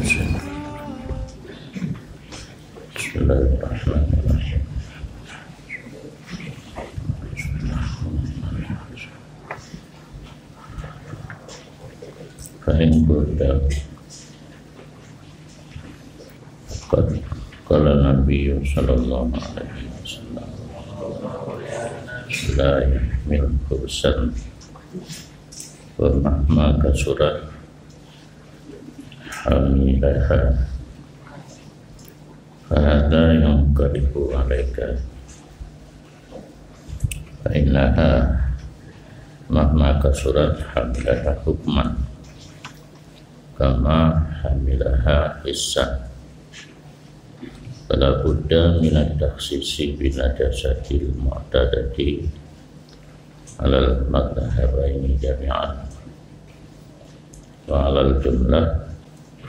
Bismillahirrahmanirrahim. Fa'in qulta qad qala Nabi sallallahu alaihi wasallam la yahmil khubsan wa mahma kasurat hamilaha fahadha yanqalibu alaika fa innaha mahma kasurat hamilaha hukman kama hamilaha hissan fala budda minat takhsisi binajasatil mu'tadati alal madhabaini jami'an wa alal jumlah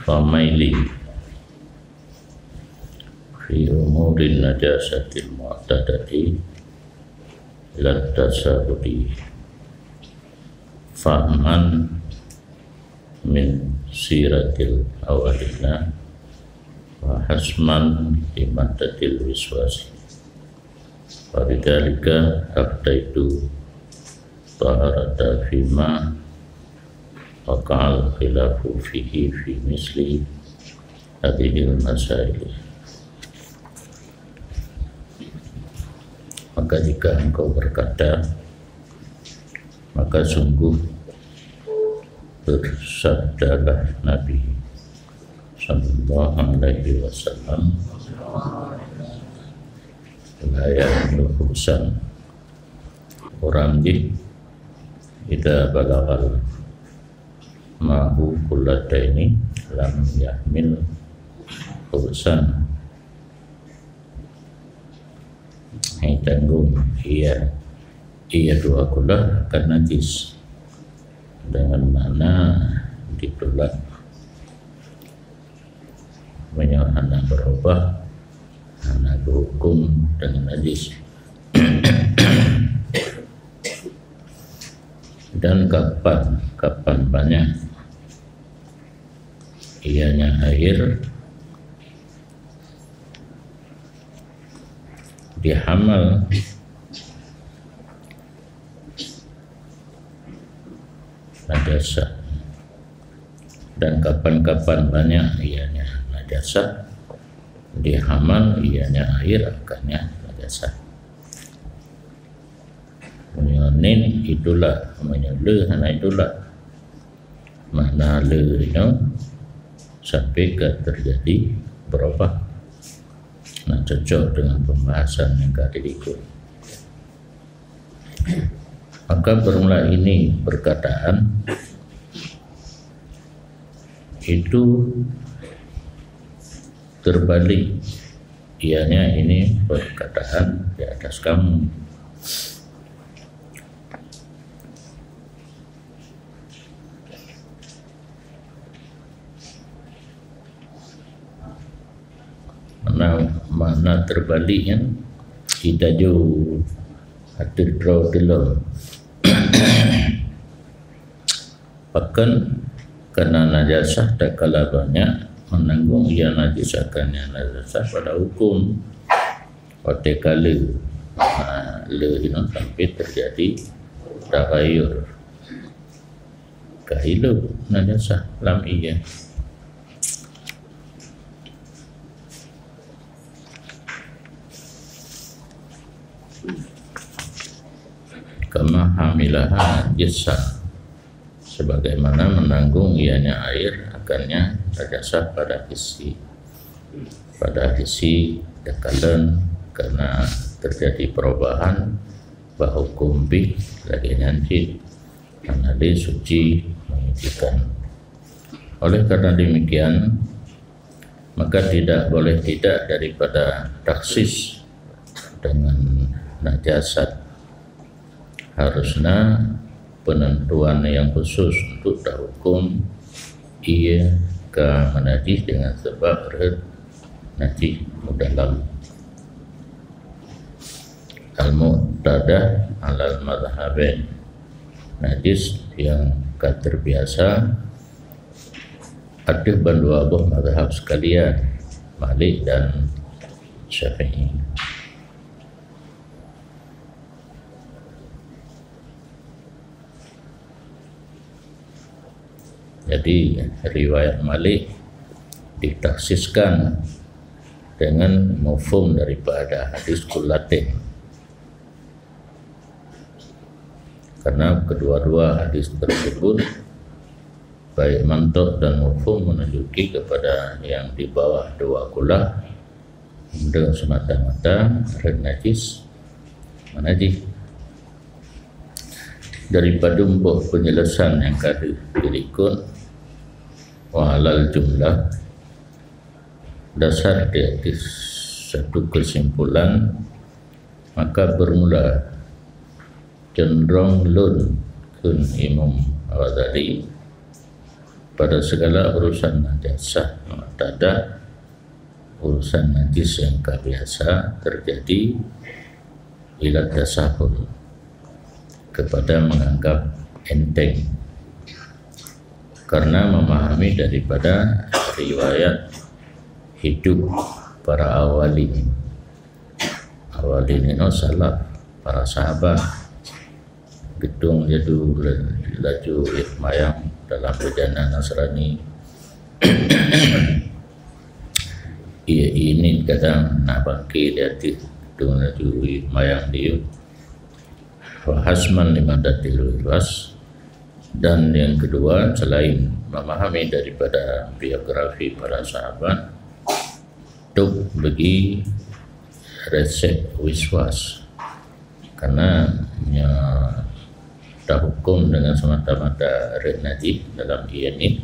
famaili fi umurin najasatil mu'tadati ila tasahudi fahman min siratil awalina wa hasman limaddatil wiswasi wa bidzalika abdaitu taharata fima waqa'al khilafu fihi fi misli hadhil masail. Maka jika engkau berkata, maka sungguh bersabdalah Nabi sallallahu alaihi wasallam, la yahmil khubsan, orang idza balagal ma'hu kullataini lam yahmil khubsan. Hai tanggung ia dua kula akan najis, dengan mana ditolak anak berubah, anak berhukum dengan najis. Dan kapan banyak ianya air dihamal najasa, dan kapan banyak ianya najasa dihamal ianya air akannya najasa. Menyonin itulah menyele anak itulah mana le itu sampai ke terjadi berubah. Nah, cocok dengan pembahasan yang tadi ikut. Maka bermula ini perkataan itu terbalik, ianya ini perkataan di atas kamu. Mana terbaliknya kita jauh atur draw dulu. Bahkan karena najasah tak kalah banyak menanggung ia najisakannya najasah pada hukum pada kala le ini sampai terjadi tagayur kahilu najasah lam iya. Kama hamilaha jasa, sebagaimana menanggung ianya air akannya najasa pada isi dekalan karena terjadi perubahan bahukum bih lagi nanti karena dia suci mengizinkan. Oleh karena demikian maka tidak boleh tidak daripada taksis dengan najasat, harusnya penentuan yang khusus untuk hukum ia ke menajis dengan sebab najis dalam al-mu'tadah alal madhabain, najis yang terbiasa ada bandua abuh mazhab sekalian, Malik dan Syafi'i. Jadi riwayat Malik ditaksiskan dengan mafhum daripada hadis kullatin, karena kedua-dua hadis tersebut baik mantuk dan mafhum menunjuki kepada yang di bawah 2 kulah dengan semata-mata najis menajis. Daripada buah penjelasan yang kali berikut, wahalal jumlah, dasar di atas satu kesimpulan, maka bermula cenderung lun kun Imam Ghazali pada segala urusan najasah mu'tadah, urusan najis yang biasa terjadi, ila tasahul, kepada menganggap enteng, karena memahami daripada riwayat hidup para awalin itu salaf, para sahabat, gedung jadu laju mayang dalam perjalanan Nasrani. Ia ini kadang nak bangkit di hati gedung laju mayang dia Hasman limadatil luas. Dan yang kedua, selain memahami daripada biografi para sahabat, untuk bagi resep wiswas, karena tak hukum dengan semata-mata najis dalam ini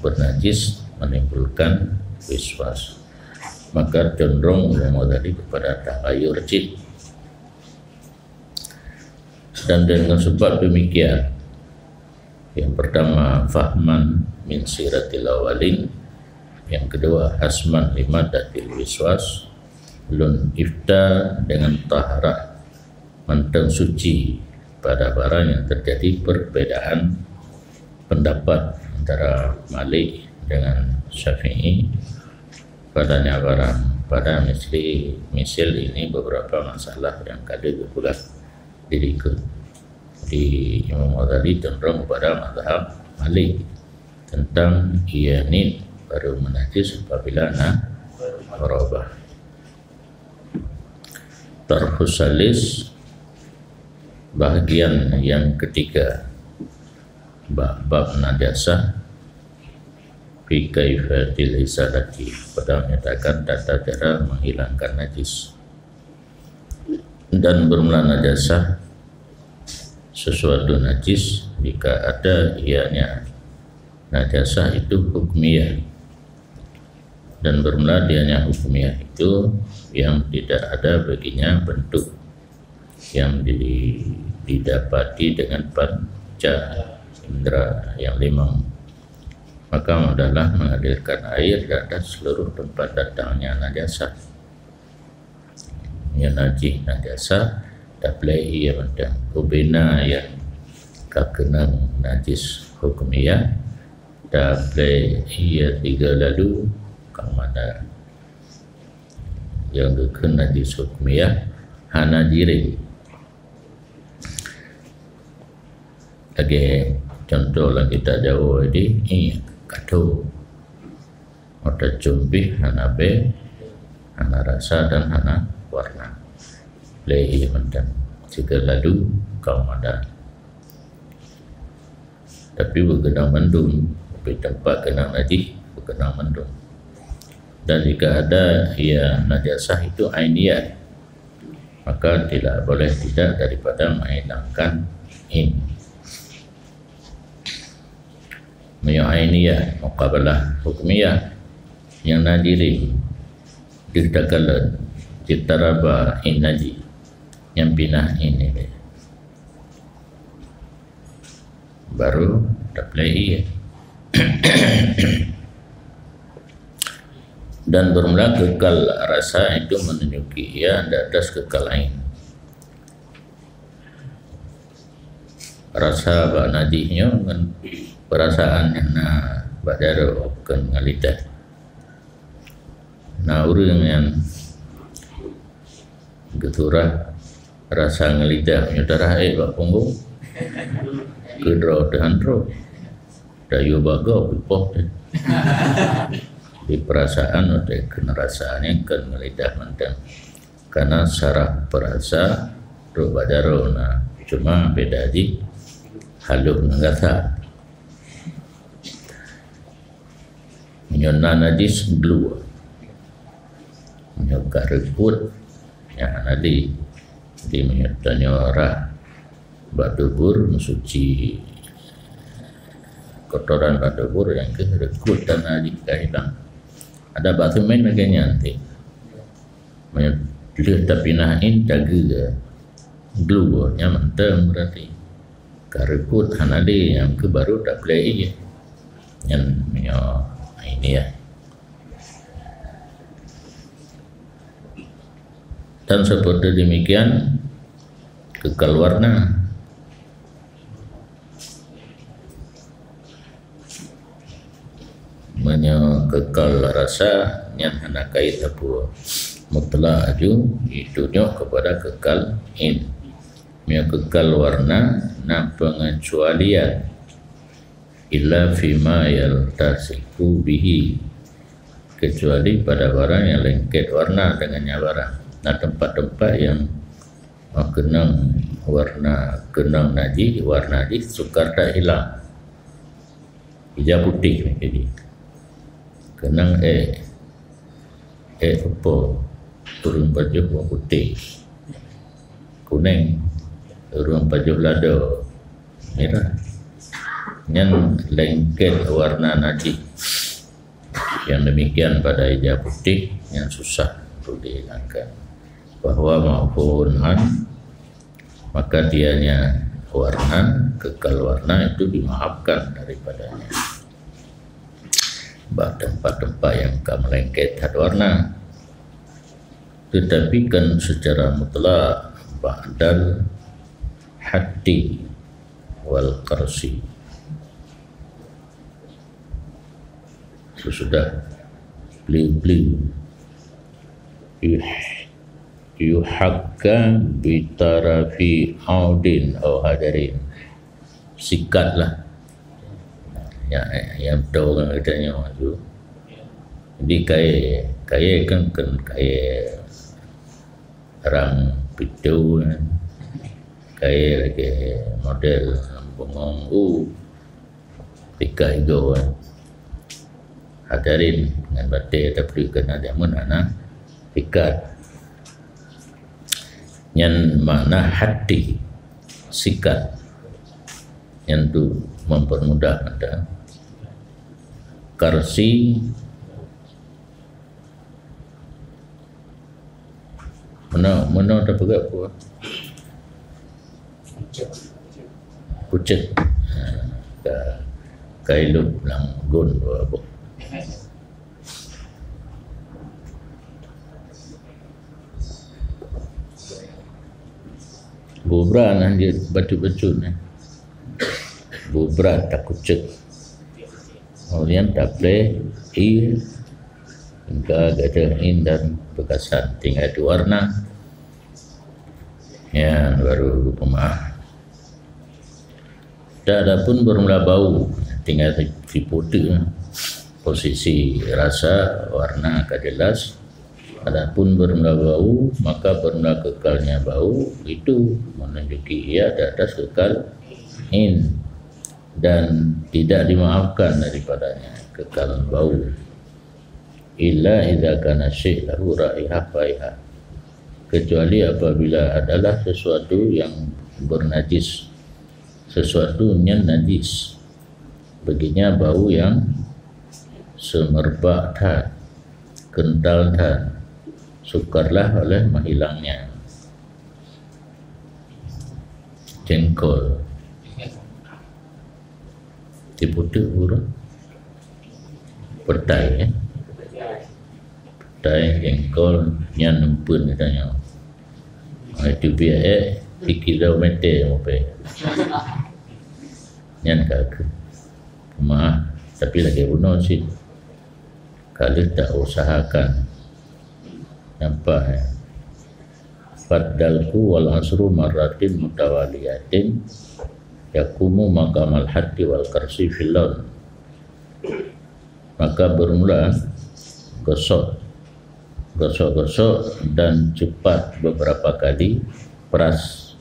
bernajis menimbulkan wiswas, maka cenderung memodali kepada tahayur jid. Dan dengan sebab demikian, yang pertama fahman min siratil awalin, yang kedua hasman limadatil wiswas, lun ifta dengan taharah mantan suci pada barang yang terjadi perbedaan pendapat antara Malik dengan Syafi'i padanya barang pada misil ini beberapa masalah yang kali pula dirikut di Imam Ghazali cenderung kepada mazhab Malik tentang iyanid baru menajis apabila merubah. Tarhus salis, bahagian yang ketiga, bab najasah fi kaifatil izalati, pada menyatakan tata cara menghilangkan najis. Dan bermula najasah sesuatu najis jika ada ianya najasah itu hukmiyah, dan bermula dianya hukmiyah itu yang tidak ada baginya bentuk yang didapati dengan panca indera yang 5, maka adalah mengalirkan air ke atas seluruh tempat datangnya najasah. Yang najasah tablai yang ada ubina yang kakenang najis hukumiyah tablai ia 3 lalu kamana yang kekena najis hukumiyah hana diri. Lagi contoh lah kita jauh ini kado ada jumbih hana be hana rasa dan hana warna lehi mendan jika lalu kau ada, tapi berkenang mendung di tempat kenang najis berkenang mendung. Dan jika ada ia najasah itu ainiyah, maka tidak boleh tidak daripada menghilangkan ini. Ainiyah muqabalah hukmiyah yang nadiri didakalan citaraba inaji yang pinah ini baru taplai dan bermula kekal rasa itu menunjuki ia di atas kekal lain. Rasa najisnya perasaan yang badaro bukan ngalidah. Nah orang yang geturah rasa ngelidah menyudarah bak punggung kedra dehandro dayu baga pipoh di perasaan atau kenerasaan yang kan ngelidah mentang karena saraf perasa ro badaro. Nah cuma beda di halus ngata menyona najis glue menyokar rekut yang nadi di menyotanya orang badubur mensuci kotoran badubur yang ke rekut dan nadi hilang ada batu main lagi nanti menyotlir tapi nahin jaga glue nya menteng berarti karekut hanade yang ke baru tak play yang ini ya. Dan seperti demikian kekal warna kekal rasa yang hendak kait apa mutlak aju itu kepada kekal in kekal warna na pengecualian illa fima yaltasiku bihi kecuali pada barang yang lengket warna dengannya barang. Nah tempat-tempat yang kenang warna kenang najis warna najis sukar tak hilang hijau putih jadi kenang apa turun baju warna putih kuning turun baju lado merah yang lengket warna najis yang demikian pada hijau putih yang susah untuk dihilangkan bahwa maupun maka dianya warna kekal warna itu dimaafkan daripadanya. Tempat-tempat yang kamu lengket had warna tetapi kan secara mutlak ba'dal hati wal qarsi sesudah beliau yuhakka bitarafi audin atau hadarin sikatlah ya yang tahu orang katanya itu jadi kaya kan kaya orang pitu kaya lagi model bongong tika itu hadarin dengan batik tapi kena dia mana ikat yang makna hati sikat yang tu mempermudah ada karsi mana ada pegang apa pucet kailup langgun apa bubra nanti batu-batu ni bubra tak kucek kemudian tak boleh hingga gadahin dan bekasan tinggal di warna yang baru pemaaf dan ada pun bermula bau tinggal di putih posisi rasa warna kejelas. Adapun bermula bau maka bermula kekalnya bau itu menunjuki ia di atas kekal in dan tidak dimaafkan daripadanya kekal bau illa idza kana syai' lahu raihah faiha kecuali apabila adalah sesuatu yang bernajis sesuatu yang najis baginya bau yang semerbak dan kental dan sukarlah oleh menghilangnya jengkol diputuk burung pertai pertai jengkol yang nempun katanya itu biar 3 kilometer sampai yang kagak maaf tapi lagi bunuh sih kalau tak usahakan nampak ya. Faddalku wal asru marratin mutawaliyatin yakumu maqamal haddi wal karsi filon. Maka bermula gosok dan cepat beberapa kali peras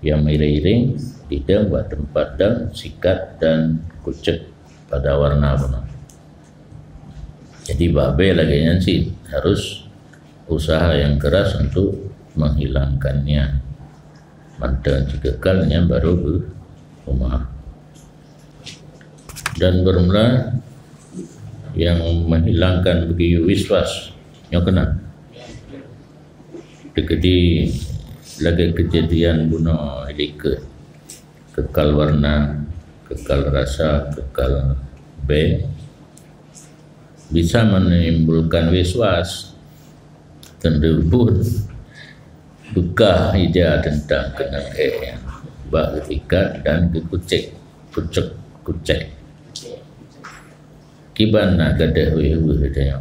yang iring-iring tidak buat tempat dan sikat dan kucek pada warna bunuh. Jadi babe lagi nyansi harus usaha yang keras untuk menghilangkannya. Mantan cekekalnya baru berumah. Dan bermula yang menghilangkan bagi wiswas yang kena. Dekedi lagi kejadian bunuh ilike, kekal warna, kekal rasa, kekal B, bisa menimbulkan wiswas. Tendebut buka ija tentang kena yang bak ketikat dan kucek kibana gadah wewe katanya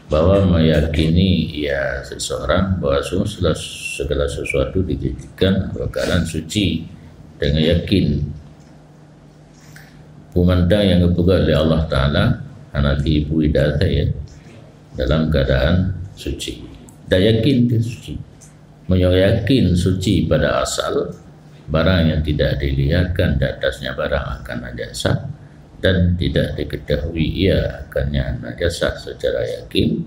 bahwa meyakini ya seseorang bahwa segala sesuatu dijadikan bakalan suci dengan yakin pemandang yang kepugat oleh Allah Ta'ala anati ibu idata ya dalam keadaan suci. Dan yakin dia suci, meyakin suci pada asal barang yang tidak dilihatkan di atasnya barang akan najasa dan tidak diketahui ia akannya najasa secara yakin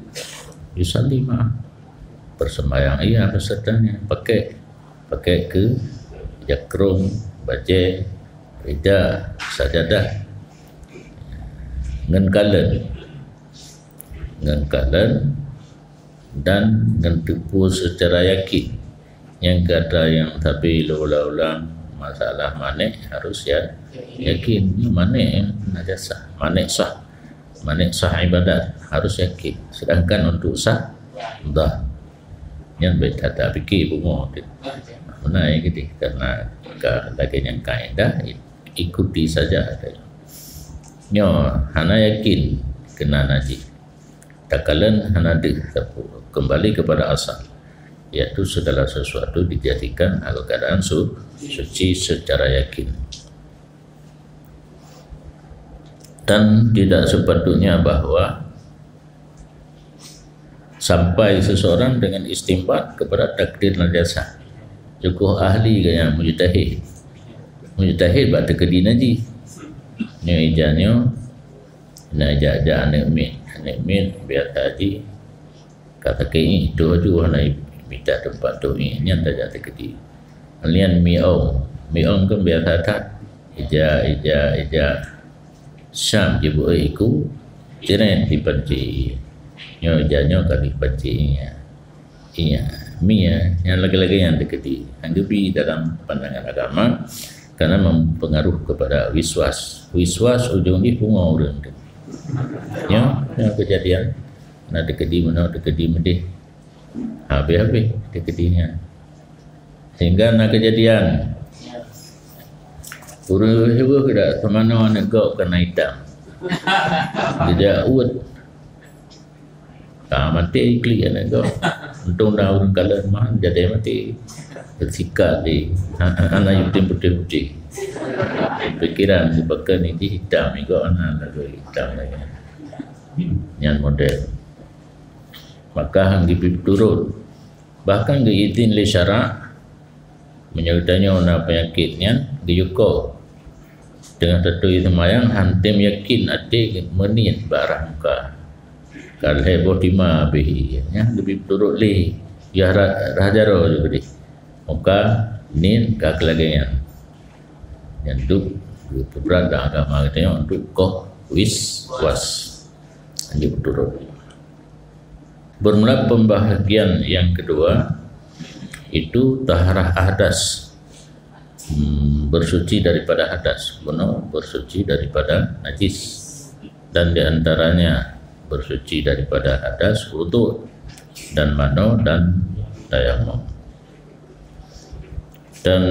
yusallimah bersembahyang ia besertanya pakai ke jakrum baje rida sajadah ngengkalen dan tipu secara yakin. Yang kata yang tapi ulang-ulang masalah manik harus ya yakin manik najasa, manik sah ibadat harus yakin. Sedangkan untuk sah dah yang beda tak fikir bunga mana yang gitu karena lagi yang kaedah ikuti saja nyo hana yakin kena najis takalan hana kembali kepada asal, yaitu segala sesuatu dijadikan dalam keadaan suci secara yakin. Dan tidak sepatutnya bahwa sampai seseorang dengan istimbat kepada takdir najasa. Cukup ahli yang mujtahid bak tekedi naji. Nyo ijanyo na jaja anek min biar tadi kata kini itu aja nak minta tempat tu ni yang tak jatuh kedi. Alian miong kan biasa tak ija Syam je buat iku ceren di panci nyo janyo kali panci iya mia yang lagi-lagi yang deketi anggapi dalam pandangan agama karena mempengaruh kepada wiswas ujung di bunga orang tu yang kejadian nak dekedi mana dekedi medih habis dekedinya sehingga nak kejadian urus hewa kedak semana nak gok kena hitam dia uat mati kli nak gok untung dah urun kalan mah jadi mati tersikat di anak yutim putih-putih pikiran dipakai ni hitam ni gok anak lagi hitam lagi yang model maka hang turun bahkan diizin li syarak menyertanya ona penyakitnya diyuko dengan tentu itu mayang hantem yakin ade menit barang muka kalau heboh tima bihi ya lebih turun li ya rajaro juga di muka nin kak lagi yang duk berada agama katanya untuk koh was anjing turun. Bermula pembahagian yang kedua itu taharah hadas, bersuci daripada hadas, bersuci daripada najis, dan diantaranya bersuci daripada hadas wudu dan mano dan tayamum, dan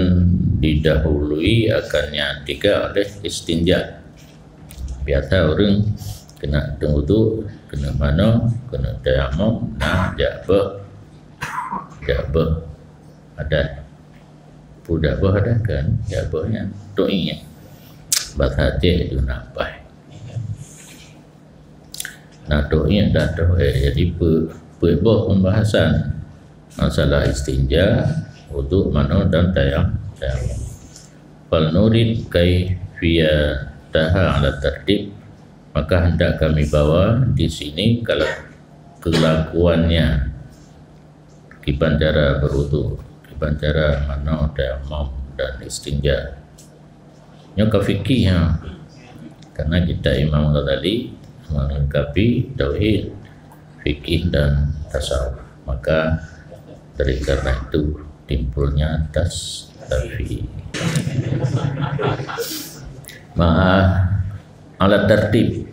didahului akannya tiga oleh istinja biasa orang kena wudu, kena mana, kena tayamum, nah jabah ada Jabah ada kan, jabahnya doinya bahasa Aceh itu napai. Nah doinya dah jadi pembahasan pembahasan masalah istinja, wudu, mano dan tayamum. Fal nurid kaifiyataha ala tertib, maka hendak kami bawa di sini kalau kelakuannya, kiban cara berwudu, kiban cara mano, tayamum dan istinja. Nyoka fikih ya. Karena kita Imam Ghazali melengkapi tauhid, fikih dan tasawuf. Maka dari karena itu timbulnya tasawuf. Alat tertib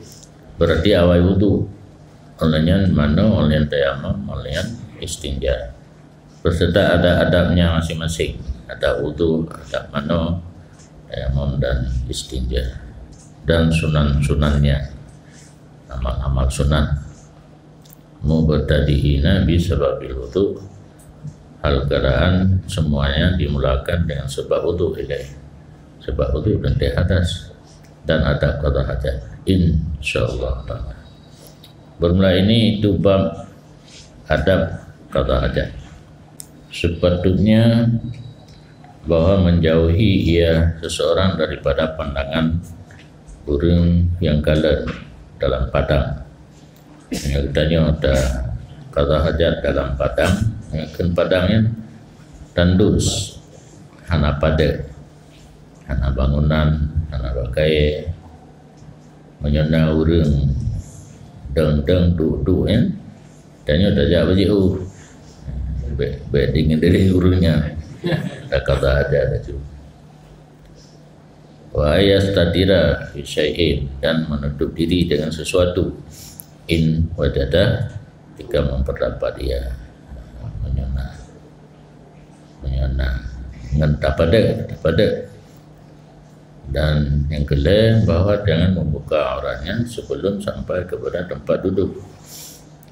berarti awal wudu, olehnya mano, olehnya tayamum, olehnya istinja. Berserta ada adabnya masing-masing. Ada wudu, ada mano, tayamum dan istinja, dan sunan-sunannya, amal-amal sunan. Mubtadi'ina bisababil wudu, hal keadaan semuanya dimulakan dengan sebab wudu ilaih. Sebab wudu berhenti hadas dan ada qada hajat, insyaallah ta'ala. Bermula ini itu bab adab qada hajat. Sepatutnya bahwa menjauhi ia seseorang daripada pandangan burung yang kalah dalam padang. Yang katanya ada qada hajat dalam padang, kan padangnya tandus, hana pada, hana bangunan, hana bakai, menyona urang deng duduk ya, tanya dah jawab je bedingin dari urangnya, dah qada hajat itu. Wa yastatira fi syai'in, dan menutup diri dengan sesuatu, in wajada, jika memperdapat dia, menyona ngentah pada. Dan yang kedua bahwa jangan membuka auratnya sebelum sampai kepada tempat duduk.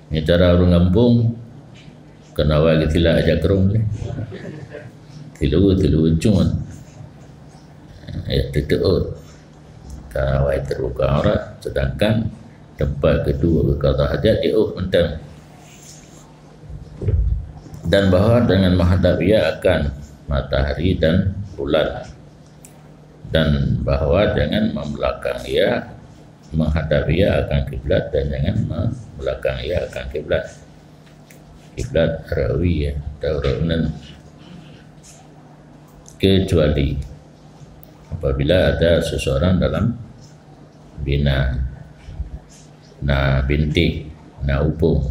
Ini cara orang kampung, kena wagi tila aja kerung tilu cun ya tutup karena wagi terbuka aurat, sedangkan tempat kedua qada hajat dia mentang. Dan bahwa dengan menghadap ia akan matahari dan bulan, dan bahwa jangan membelakang ia, menghadap ia akan kiblat, dan jangan membelakang ia akan kiblat. Kiblat rawi ya, tauran, kecuali apabila ada seseorang dalam bina, na bintik, na upung,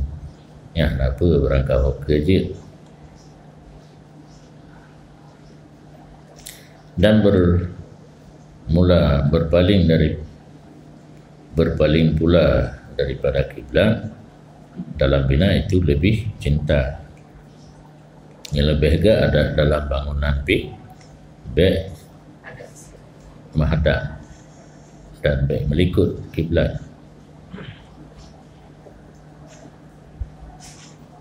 ya apa berangkap kerja, dan berpaling pula daripada kiblat dalam bina itu lebih cinta. Yang lebih agak ada dalam bangunan baik menghadap dan baik melikut kiblat.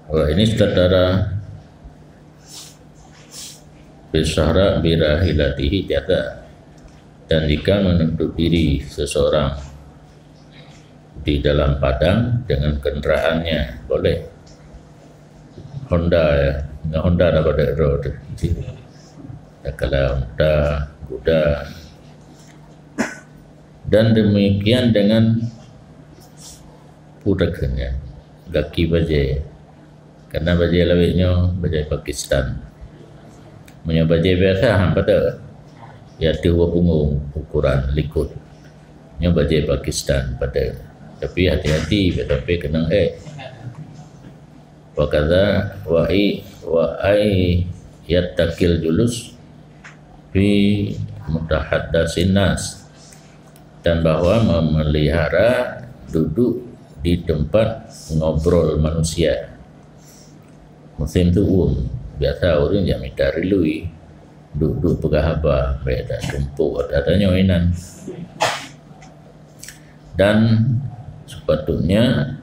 Wah, ini setara bisahra birahilatihi tiada. Dan jika menutup diri seseorang di dalam padang dengan kenderaannya, boleh. Honda ya, nggak Honda daripada road. Kalau Honda, kuda. Dan demikian dengan pudaknya, gaki bajai. Karena bajai lawiknya bajai Pakistan. Punya bajai biasa pada ya dua punggung ukuran likut. Nya bajai Pakistan pada. Tapi hati-hati tapi kena wa kadza wa ai yattaqil julus fi mutahaddatsin nas, dan bahwa memelihara duduk di tempat ngobrol manusia. Musim tu biasa orang yang minta rilui duduk pegah apa, beda tumpuk katanya mainan. dan sepatutnya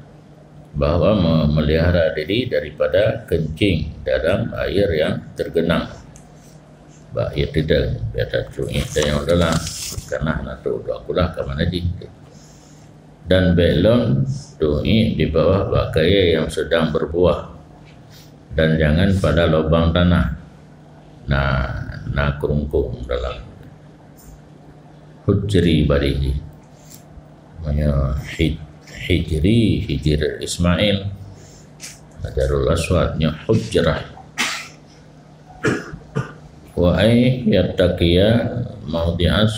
bahwa memelihara diri daripada kencing dalam air yang tergenang. Ba ia tidak biasa sungai yang dalam karena nak tu akulah ke mana ji. Dan belon sungai di bawah bakaya yang sedang berbuah, dan jangan pada lubang tanah. Nah kerungkung dalam hujri barihi. Namanya hijir Ismail Hajarul Aswadnya hujrah. Wa ay yattaqiya mawdi'as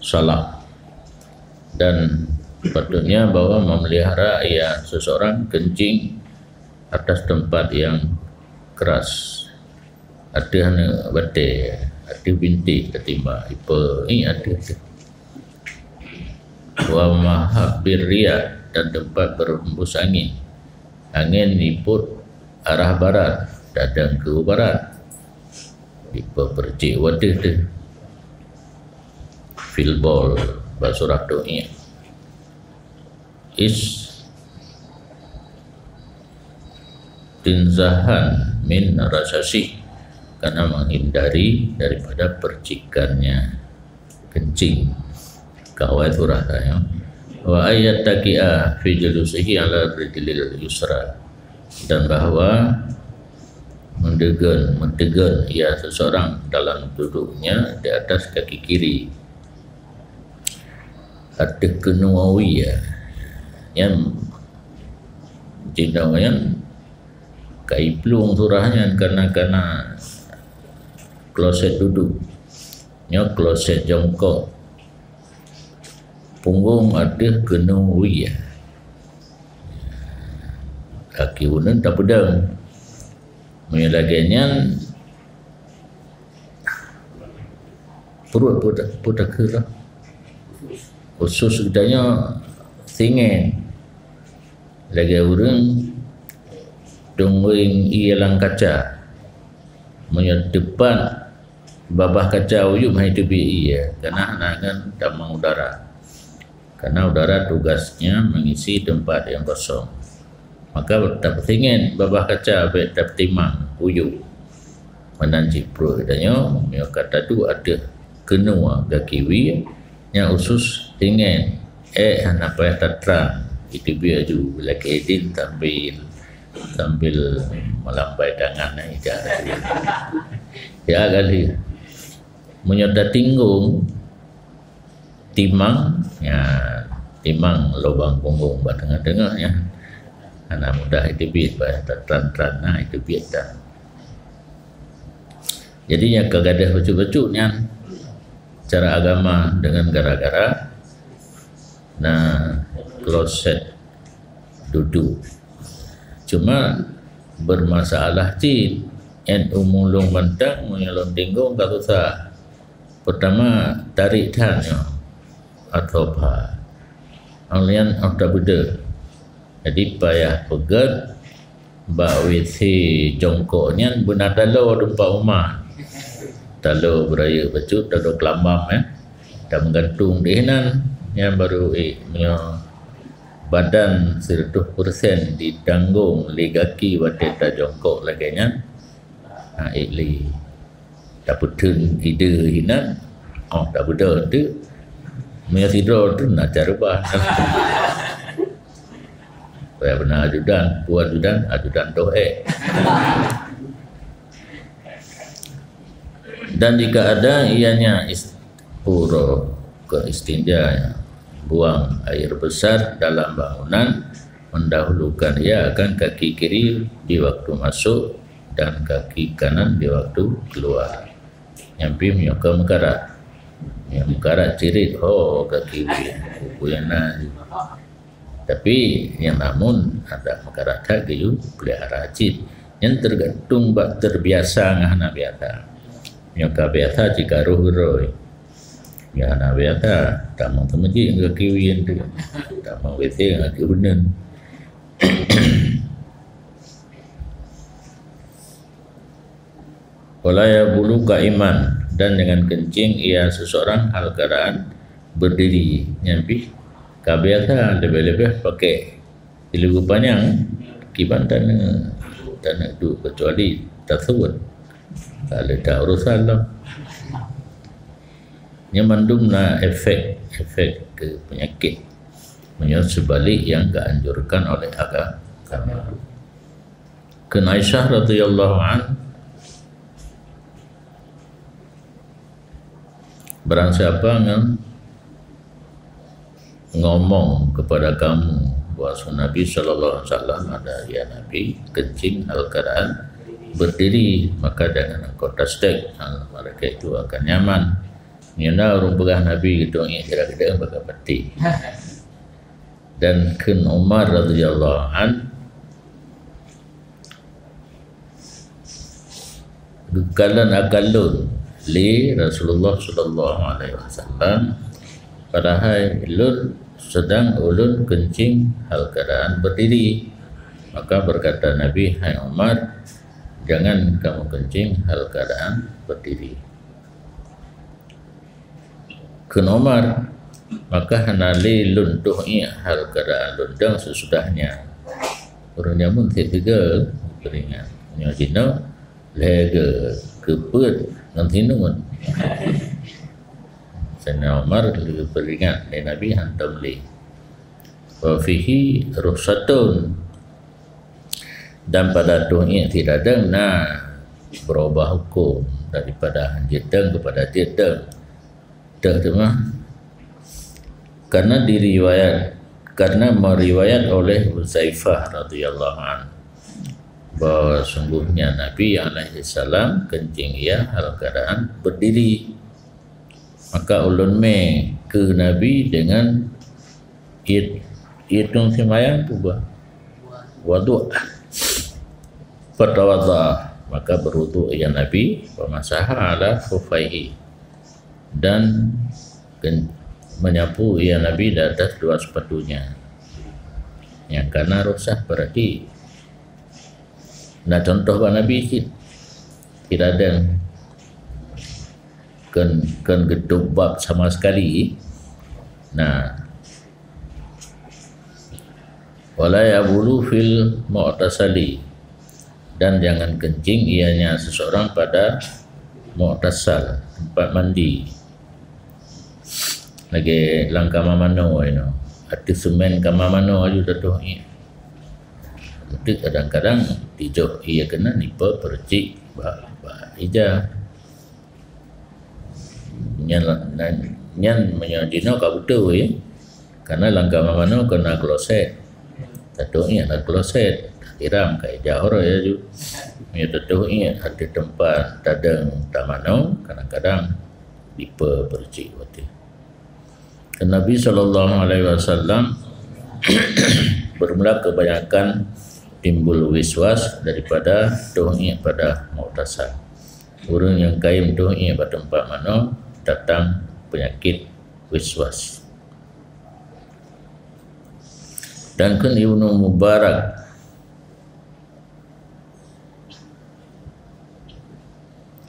salah, dan patutnya bahwa memelihara seseorang kencing atas tempat yang keras. Ada bate, ada bintik ketimba ipa ada. Wa mahabir riya, dan tempat berhembus angin. Angin niput arah barat, dadang ke barat. Ipa percik wadah tu. Filbol basurah do'i. Tinzahan min rasasi, karena menghindari daripada percikannya kencing. Kawai tu rasanya. Wa ayat taqi'a fi julusihi ala rijlil yusra, dan bahwa mendegan ia seseorang dalam duduknya di atas kaki kiri. Ada kenuawiyah yang jindawayan kaiplung surahnya karena kloset duduk nya kloset jongkok, punggung ada kenuawiyah, kaki unen tak pedang. Menyelagainya perut pudak kerah usus gedanya singen lagi orang dongeng ialang kaca menyedepan babah kaca uyup itu iya karena nangan damang udara, karena udara tugasnya mengisi tempat yang kosong. Maka tak ingin babah kaca tak timang uyup menanci pro katanya. Dia kata tu ada kenua gakiwi yang usus ingin anak payah terang itu biar ju laki edin sambil melambai tangan ya kali menyerta tinggung timang timang lubang punggung tengah-tengah ya. Anak muda itu biar terang-terang itu biar dah. Jadi yang kegadah becu-becunya cara agama dengan gara-gara kloset duduk. Cuma bermasalah cid en umulung bantang menyalon tinggung kata sah. Pertama tarik tannya atau apa? Alian atau beda. Jadi payah pegat bawi si jongkoknya benar talo dumpa rumah. Talo beraya becut talo kelambam dan menggantung di hinan yang baru badan 100% ditanggung li kaki wateta jongkok laganya. Ikli tak putun ide hinan tak betul tu punya tidur tu nak carubah. Saya benar ajudan doa. Dan jika ada ianya puro ke istinja, buang air besar dalam bangunan, mendahulukan ia akan kaki kiri di waktu masuk dan kaki kanan di waktu keluar. Nyampi menyoka mekarat, yang mekarat cirit kaki kuyana. Tapi yang namun ada mekarat lagi pelihara cid yang tergantung terbiasa ngahana biasa. Nyoka biasa jika roh ya na biasa tamang temeji ngak kiwin tu tamang wete ngak kiunen. Walaya bulu kaiman, dan dengan kencing ia seseorang hal keadaan berdiri. Nyampi Biasa lebih-lebih pakai ilu panjang kiban tanah itu kecuali tersebut kalau tak urusan lah. Yang mandum na efek ke penyakit menyebabkan sebalik yang dianjurkan oleh agama. Ken Aisyah radhiyallahu an, barang siapa yang ngomong kepada kamu bahwa Nabi sallallahu alaihi wasallam ada ya Nabi kencing hal keadaan berdiri, maka jangan engkau tasdik, mereka itu akan nyaman. Nyana orang pegah Nabi gitu yang kira-kira bakal peti. Dan Ken Umar radhiyallahu an gekalan akalun li Rasulullah sallallahu alaihi wasallam, padahal ulun sedang ulun kencing hal keadaan berdiri, maka berkata Nabi, hai Umar, jangan kamu kencing hal keadaan berdiri. Ken Umar, maka hanali lun tuhi hal keadaan lundang sesudahnya. Orangnya pun tiga beringat. Nyajino lega keput nanti nun. Sayyidina Umar lebih beringat dari Nabi hantam li. Wa fihi ruhsatun, dan pada tuhi tidak ada berubah hukum daripada jedeng kepada jedeng. Karena meriwayat oleh Huzaifah radhiyallahu an bahwa sungguhnya Nabi alaihi salam kencing ia hal keadaan berdiri, maka ulun ke Nabi dengan hitung sembahyang ubah wudu, fatawadha, maka berwudu ia Nabi, wa masaha ala khufaihi, dan menyapu ia Nabi di atas dua sepatunya. Yang karena rusak berarti contoh Pak Nabi tidak ada kan gedung bab sama sekali. Wala yabulu fil mu'tasali, dan jangan kencing ianya seseorang pada mu'tasal, tempat mandi. Lagi langkah mamano hati semen kamamano aja dah ni. Nanti kadang-kadang dijauh ia kena nipa percik ija nyan menyadino kabutu karena langkah mamano kena kloset tatunya nak kloset tiram kai jahor ya ju ya tatunya hati tempat tadang tamano kadang-kadang nipa percik waktu Nabi SAW bermula kebanyakan timbul wiswas daripada tuhi pada mu'tasal. Orang yang kaim tuhi pada tempat mana datang penyakit wiswas. Dan kan Ibnu Mubarak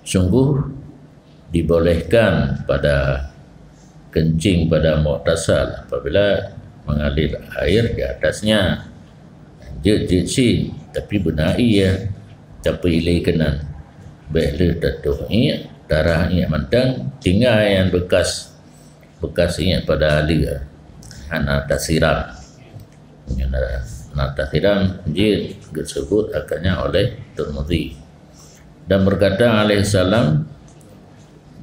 sungguh dibolehkan pada kencing pada mu'tasal apabila mengalir air di atasnya jid tapi benai ya capai ilai kenan behli tatuhi darahnya mantang tinggal yang bekasnya pada alir anak tasiram jid disebut akannya oleh Tirmidzi, dan berkata alaihissalam,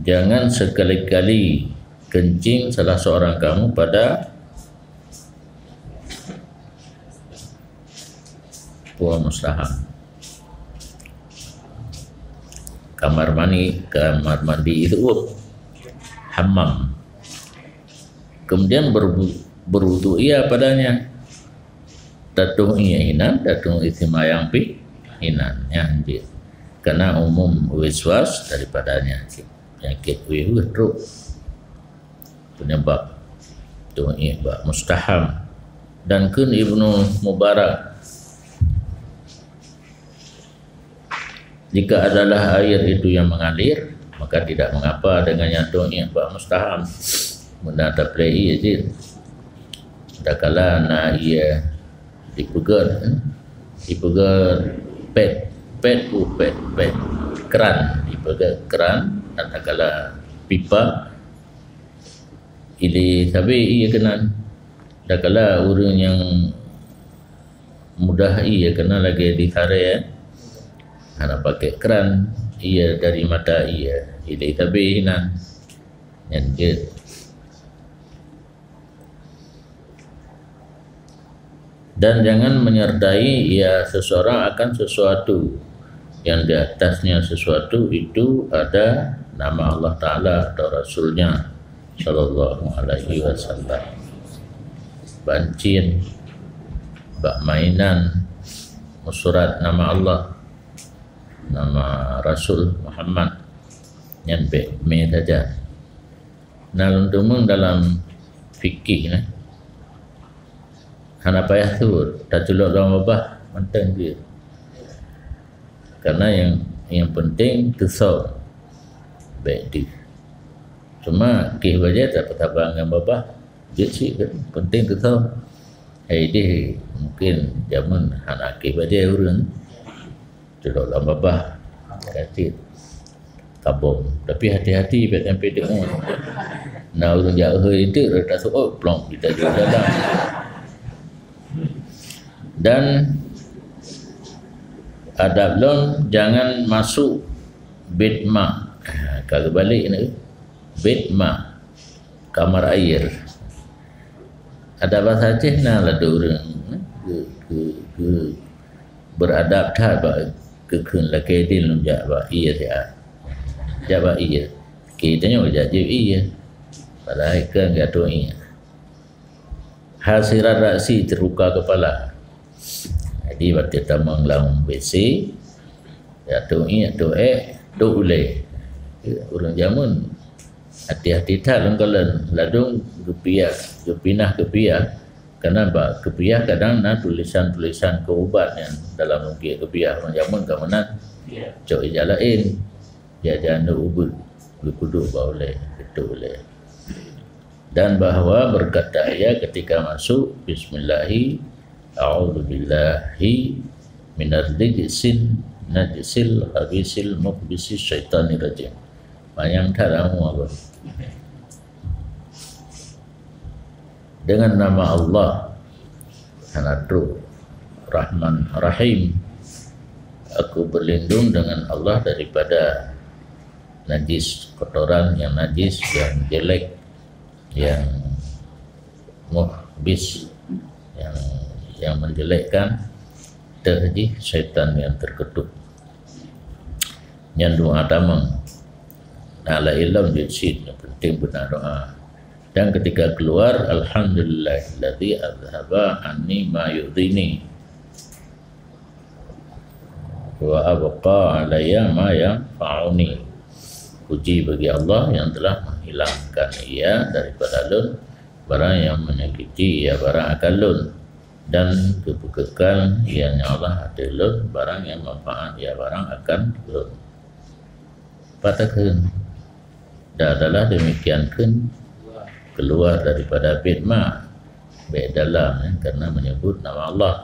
jangan sekali-kali kencing salah seorang kamu pada puan mustaham, kamar mandi itu hammam, kemudian berwudu ia padanya, datung ia hinan, datung itimayang pi hinannya anjir, karena umum wiswas daripadanya penyakit wihru penyebab tuhi mustaham. Dan kun Ibnu Mubarak, jika adalah air itu yang mengalir, maka tidak mengapa dengan yang tuhi mustaham menata play izin. dakala na ia dipegat pet keran, dipegat keran dan dakala pipa ili tapi ia kena dakala orang yang mudah ia kena lagi ditarik hana pakai keran ia dari mata ia ili tapi nan yang dia. Dan jangan menyertai ia seseorang akan sesuatu yang di atasnya sesuatu itu ada nama Allah Ta'ala atau Rasulnya Sallallahu Alaihi Wasallam. Bancin, bak mainan, musurat nama Allah, nama Rasul Muhammad, nyampe me saja. Nah, untuk dalam fikih hana payah tu tak celok dalam babah mantan dia. Karena yang penting kesal baik dia. Cuma kih baja tak pertabang dengan babah dia sih kan penting kesal. Dia mungkin zaman hana kih baja urang celok dalam babah kata kabung. Tapi hati-hati pada sampai dengar. Nah urang jauh itu tak sok plong kita jalan. Dan adab lon jangan masuk bait ma. Kalau balik ni bait ma kamar air. Ada bahasa Aceh nah lah orang beradab tak ke laki din lon jaba iya dia. Jaba iya. Kita nyo jadi iya. Padahal kan enggak tahu iya. Hasirat raksi terluka kepala. Jadi waktu tamang laung WC ya tu uleh orang zaman hati-hati tak lengkalan ladung kepinah kerana kepiah kadang tulisan-tulisan keubat yang dalam mungkin kepiah orang zaman ke mana cok jalain dia jangan ubud kudu boleh itu boleh. Dan bahawa berkata ia ketika masuk bismillahi a'udzu billahi minar rijsin najisil habisil mukbisis syaitanir rajim. Bayang taramu apa? Dengan nama Allah Hanatu Rahman Rahim, aku berlindung dengan Allah daripada najis, kotoran yang najis, yang jelek, yang muhbis, yang menjelekkan terjadi syaitan yang terketuk. Yang doa tamang ala ilam jidsid, penting benar doa. Dan ketika keluar alhamdulillahilladzi azhaba anni ma yudhini wa abqa alayya ma yanfa'uni. Puji bagi Allah yang telah menghilangkan ia daripada lun barang yang menyakiti ia barang akan lun, dan kebukekal ianya Allah ada lun barang yang manfaat ia barang akan lun. Patahkan dah adalah demikian kan keluar daripada bait ma bait dalam karena menyebut nama Allah.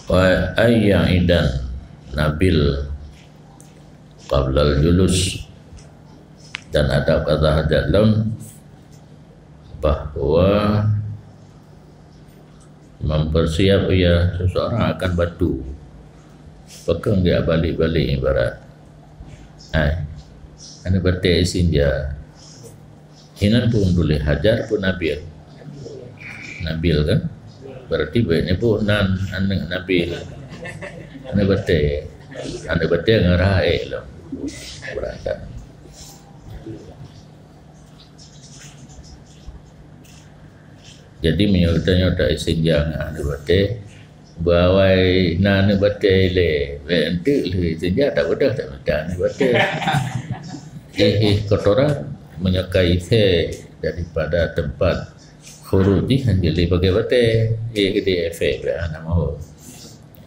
Wa ayyidan nabil qablal julus, dan ada kata dalam bahwa mempersiap ia seseorang akan batu pegang dia balik-balik ibarat ane batik sinja hinan pun boleh hajar pun nabil kan berarti baiknya pun nan anak nabil ane batik ngerai lah berangkat. Jadi menyota-nyota isinjang ane batik bawai nane batik le entuk le isinjang tak bedah tak bedah ane batik kotoran menyukai daripada tempat khuruj ni hanjali pakai batik dia efek anak mahu.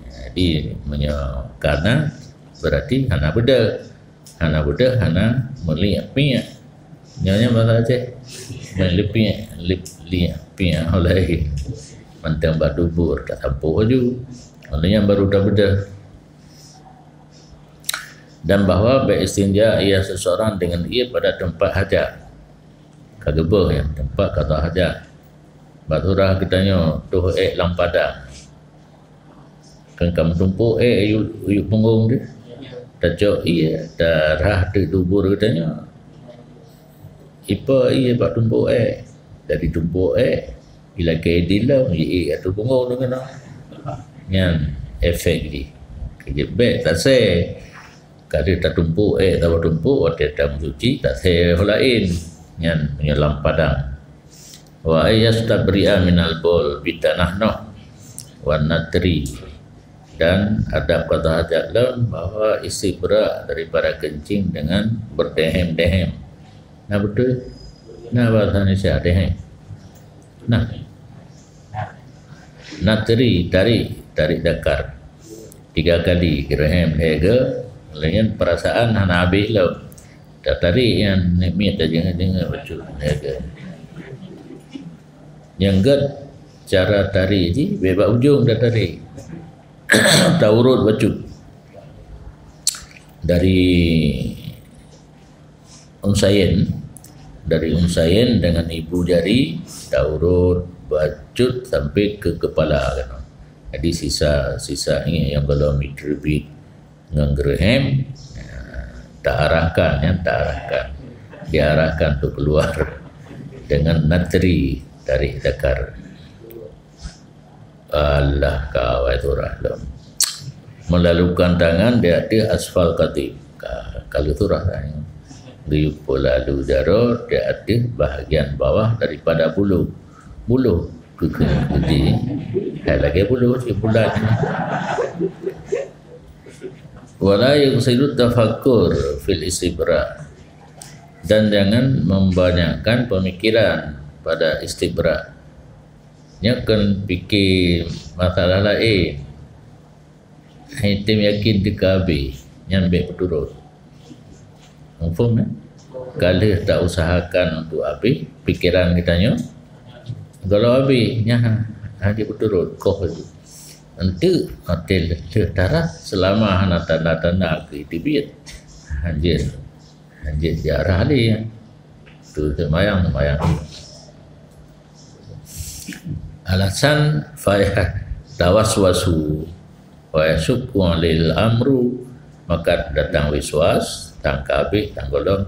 Jadi karena berarti hana beda hana budak hana meliak piak nyonya bahasa Aceh melipiak liak piak oleh mantang badubur tak sampo ju oleh yang baru dah bedah. Dan bahawa beristinja ia seseorang dengan ia pada tempat hajat kagebah ya tempat kata hajat baturah kitanya tuh lampadang kan kamu tumpuk yuk punggung dia tajak iya darah di tubuh katanya ipa iya bak tumpuk dari tumpuk bila ke dilam atau punggung tu kena yang efek ni kejebek tak se kalau tak tumpuk tak tumpuk dia tak mencuci tak se lain yang menyelam padang wa ayastabri'a minal bol bitanahno wa natri. Dan adab kata hajat dalam bahawa istibra daripada kencing dengan berdehem-dehem. Nah betul? Nah bahasa Indonesia dehem. Nah natri tarik dakar 3 kali dehem hega dengan perasaan hana habis lah. Tak tarik yang nikmat jangan betul hega. Yang gad cara tarik ni bebas ujung dah tarik. Taurut baju dari unsayen dengan ibu jari taurut bacut sampai ke kepala kan. Jadi sisa ini yang kalau mitrbit dengan gerhem diarahkan untuk keluar dengan natri dari dakar. Allah kawai turah lam melalukan tangan dia asfal katib kalau turah guyup lalu daro dia ada bahagian bawah daripada bulu ke kedi lagi bulu si bulat wala yusidu tafakkur fil istibra dan jangan membanyakkan pemikiran pada istibra. Nya kan fikir masalah lain. Hitam yakin dikabi yang baik turut. Faham tak? Kalau tak usahakan untuk habis pikiran kitanya. Kalau habis nya hadi berturut kau itu. Nanti hotel darah selama hana tanda-tanda aktiviti anjir jarah dia. Tu semayang. Alasan faya tawaswasu wa yasukku lil amru maka datang wiswas tangkabi tanggolong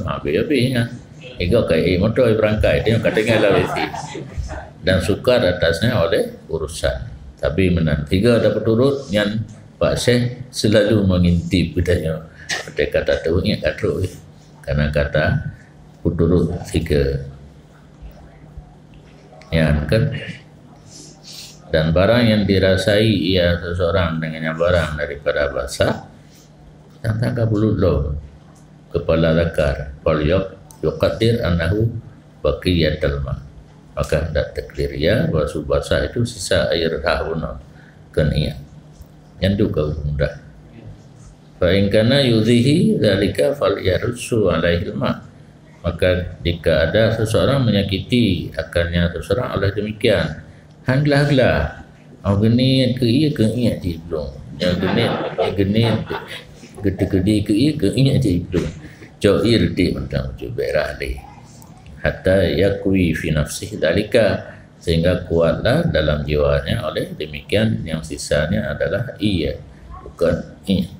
habis-habisnya ego kai motor berangkai dia katanya lawisi dan sukar atasnya oleh urusan tapi menanti tiga dapat turut yang Pak Syekh selalu mengintip katanya kata tu ingat kata karena kata turut tiga yang kan dan barang yang dirasai ia seseorang dengan yang barang daripada basah yang tangkap bulutlo kepala zakar fal yuqaddir annahu baqiyatul ma maka hendak takdir ya basu basah itu sisa air rahuna kan ia yang duka mudah fa in kana yudhihi zalika fal yarsu alaihi ma maka jika ada seseorang menyakiti akannya seseorang oleh demikian hanglah geni ke ia je belum yang geni gede-gede ke ia je belum joir di mentang jubairah li hatta yakwi fi nafsihi dalika sehingga kuatlah dalam jiwanya oleh demikian yang sisanya adalah ia bukan ia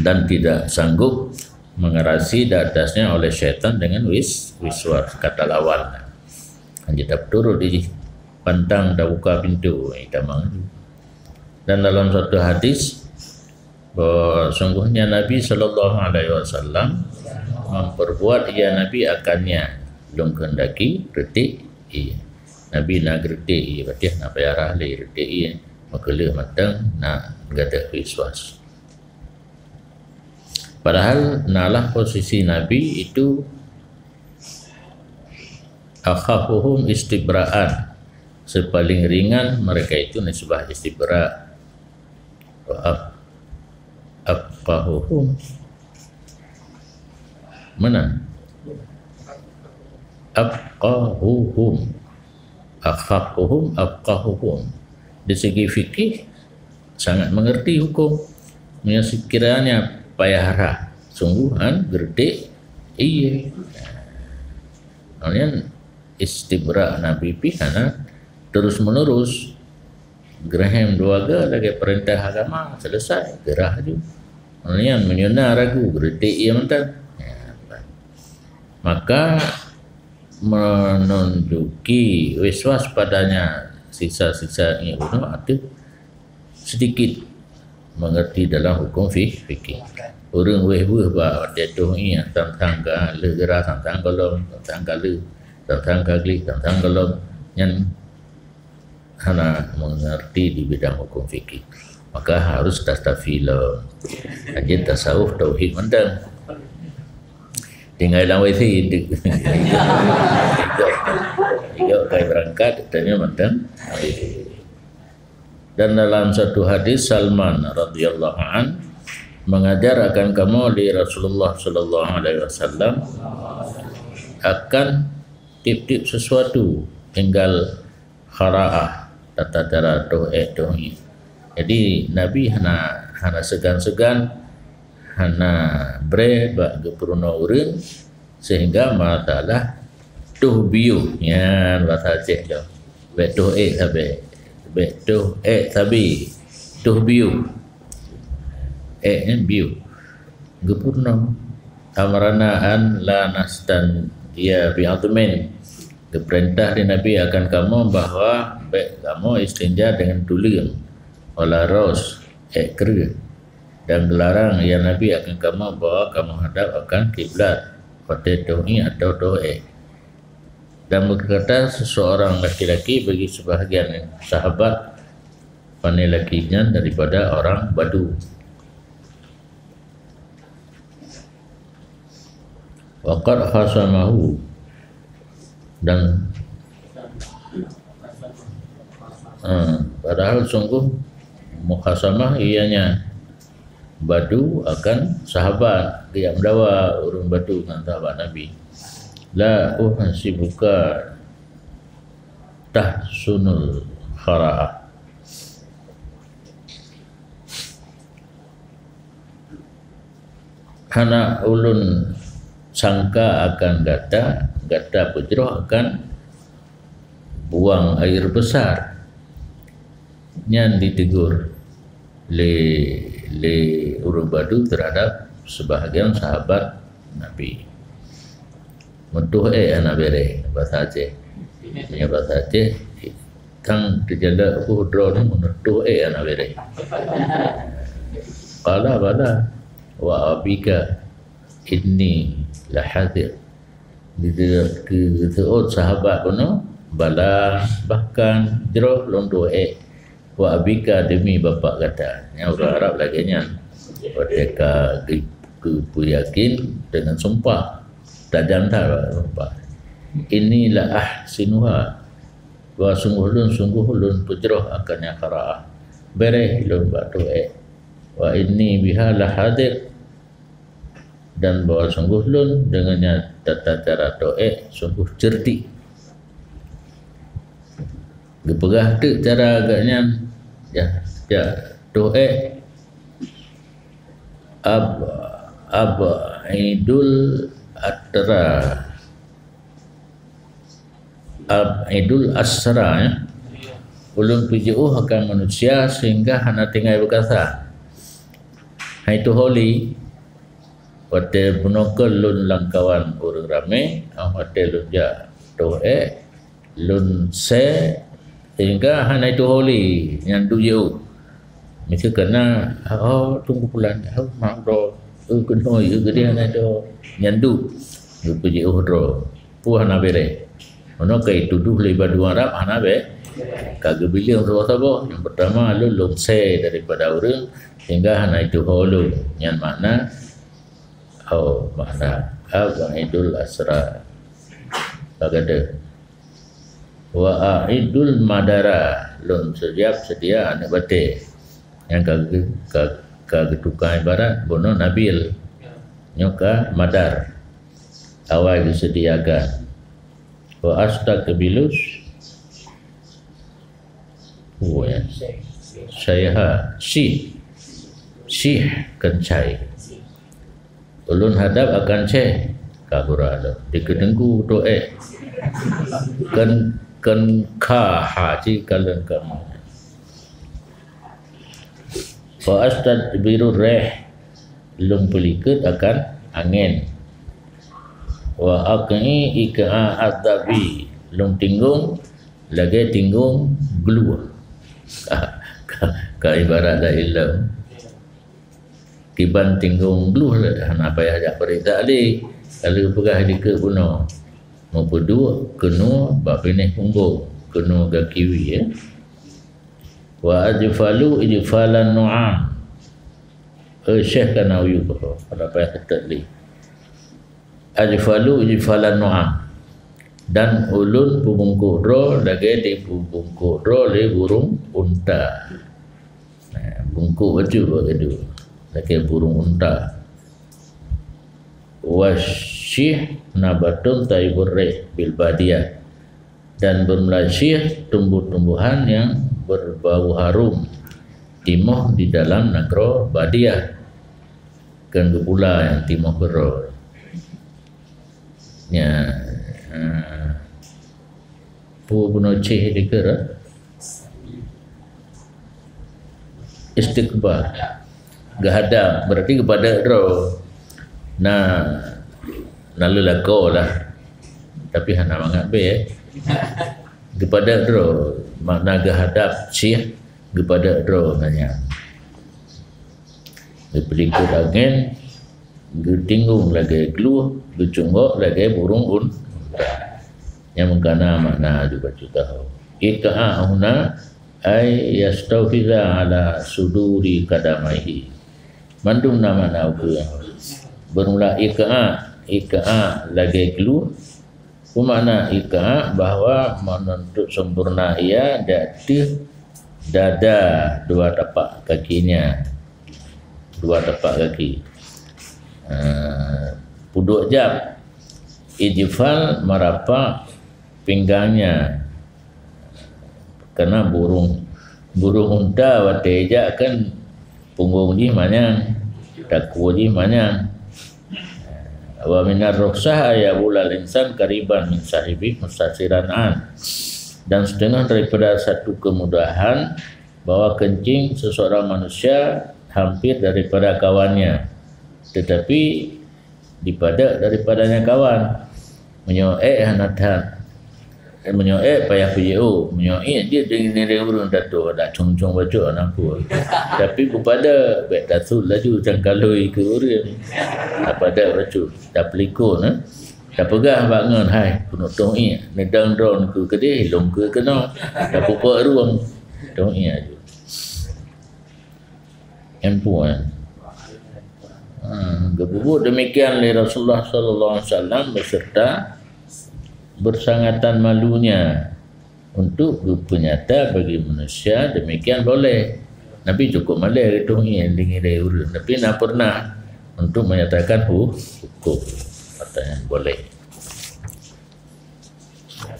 dan tidak sanggup mengerasi atasnya oleh syaitan dengan wiswas kata lawan kan kita turut di pantang dah buka pintu dan dalam satu hadis bahawa sungguhnya Nabi SAW memperbuat ia Nabi akannya belum kehendaki retik ia Nabi nak retik ia berarti nak bayar ahli retik ia maka dia matang nak gada wiswas. Padahal nalah posisi Nabi itu akhafuhum istibra'an sepaling ringan mereka itu nisbah istibra' afqahuhum. Mana? Afqahuhum. Afqahuhum. Di segi fikih sangat mengerti hukum. Sekiranya payah sungguhan gerdek iya. Kemudian istibra Nabi pihana terus menerus Graham duaga lagi perintah agama selesai gerah tu. Kemudian menyuna ragu gerdek ia mentang. Maka menunjuki wiswas padanya sisa-sisa ini guna ada sedikit mengerti dalam hukum fikih. Orang weh-weh bah jatuh ini tentang legera tentang golong tentang kali tentang golong yang hana mengerti di bidang hukum fikih. Maka harus tastafilum aja tasawuf tauhid mentang. Tinggal dalam WC tiga kali berangkat tanya mentang. Dan dalam satu hadis Salman radhiyallahu an mengajar akan kamu di Rasulullah sallallahu alaihi wasallam akan tip-tip sesuatu tinggal khara'ah tata cara doa. Jadi Nabi hana segan-segan hana bre bak gepuruna urang sehingga masalah tuh biu yan bahasa Aceh tu betuh sabi tuh biu biu gepurna amaranaan la nastan dia bi'atmin diperintah di Nabi akan kamu bahwa kamu istinja dengan tulim wala ros kera dan gelarang ya Nabi akan kamu bawa kamu hadap akan kiblat pada doa atau doa. Dan berkata seseorang laki-laki bagi sebahagian sahabat pandai lakinya daripada orang Badu. Waqad khasamahu dan padahal sungguh mukhasamah ianya Badu akan sahabat dia mendawa urun Badu dengan sahabat Nabi. La uhsibuka tahsunul khara'ah. Hana ulun sangka akan gata pujroh akan buang air besar. Nyan ditegur le urun Badu terhadap sebahagian sahabat Nabi. Mentuh anak bere bahasa Aceh. Punya bahasa Aceh kang terjadi aku drone mentuh anak bere. Qala bala wa abika inni la hadir. Di seot sahabat kono bala bahkan jero londo wa abika demi bapa kata. Yang orang Arab lagi nya mereka yakin dengan sumpah tak jantar sumpah. Inilah ahsinuha wa sungguh lun pujroh akannya qara'ah bereh lun batu wa inni biha la hadir dan bahwa sungguh lun dengannya tata cara doa sungguh cerdik. Gepegah tu cara agaknya ya doa Idul Asra ya. Ulun pujuh akan manusia sehingga hana tinggal berkata hai tu holy pada bunokal lun langkawan urang ramai pada lun ja doa lun se sehingga hana itu holy yang tujuh mesti kena tunggu pulang mak do kena gede hana do nyandu puji uhro pu hana bere ono kai tuduh lebar dua Arab hana be kagak bilang sabo yang pertama lu lungse daripada orang sehingga hana itu holu yang makna makna Idul Asra bagada wa Idul Madara lun sedia anak bate yang ka getukan ibarat bono nabil nyoka madar awal disediakan wa astaqbilus ya saya si kencai ulun hadap akan ceh kabura di kedengku tu kan ka haji kalen kamu fa astadbiru reh lum pelikut akan angin wa aqi ika adabi lum tinggung lagi tinggung gelu ka ibarat dah ilmu kiban tinggung gelu apa ya ajak perintah ali kalau pegah di ke buno mau berdua kena bab ini punggung kena gakiwi ya wa ajfalu ijfalan nu'am Syekh Kanawi pada payah ketali ajfalu ijfalan nu'am dan ulun pubungkuk ro lagi di pubungkuk ro le burung unta bungkuk baju begitu lagi burung unta wasyih nabatun taibur reh bil badiyah dan bermelasih tumbuh-tumbuhan yang berbau harum timoh di dalam negro Badiah kan gepula yang timoh bero ya pu buno ceh dikira istiqbal gahadap berarti kepada ro nah nalulako lah tapi hana mangat be kepada ro makna gahadap cih kepada draw nanya berikut angin tinggung lagi keluh cunggok lagi burung unta yang mengkana makna juga tahu ika'a huna ay yastawfiza ala suduri kadamaihi mandum nama nauku bermula ika'a lagi keluh makna ika'a bahawa menuntut sempurna ia dati dada dua tapak kakinya dua tapak kaki puduk jam ijfal merapak pinggangnya karena burung unta wateja kan punggung di manyang daku di manyang wa minar rukhsah ya ulal insan kariban min sahibi mustasiran dan setengah daripada satu kemudahan bahwa kencing seseorang manusia hampir daripada kawannya tetapi dipadak daripadanya kawan menyoek hanatan menyoek payah PJO menyoek dia dengan dia urun datuk dak cong-cong baju anakku tapi kepada baik datuk laju cangkaloi ke urun apa dak baju dak pelikun dah pegah bangun hai penuh tong nedang drone ke kedai long ke kena dah pupuk ruang tong aja empuan gebubuk demikian oleh Rasulullah sallallahu alaihi wasallam beserta bersangatan malunya untuk penyata bagi manusia demikian boleh Nabi cukup malai tong dingin dari urun tapi nak pernah untuk menyatakan hukum katanya boleh.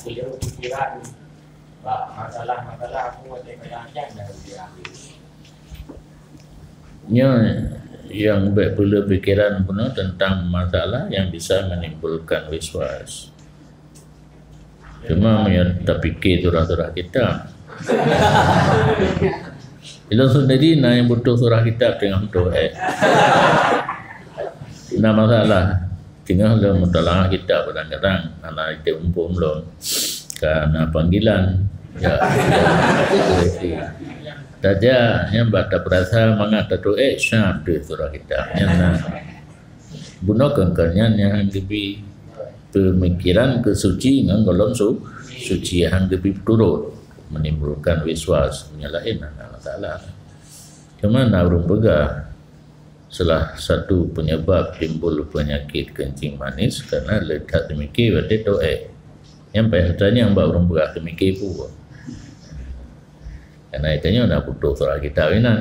Beliau pikiran masalah-masalah aku ada kelanjang dah yang baik pula pikiran penuh tentang masalah yang bisa menimbulkan waswas. Cuma tak fikir surah-surah kitab. Bila sendiri yang butuh surah kitab tengah tu nah masalah tengah le mutalah kitab kadang-kadang anak itu umpum lo karena panggilan ya saja yang bata perasa mengata tu syam tu surah kitab yang bunuh kengkanya yang lebih pemikiran kesuci dengan golong suci yang lebih turut menimbulkan wiswas menyalahin masalah cuma nak berpegang salah satu penyebab timbul penyakit kencing manis karena letak demikian berarti tu yang biasanya yang baru berat demikian pun karena itanya nak butuh surah kitab ini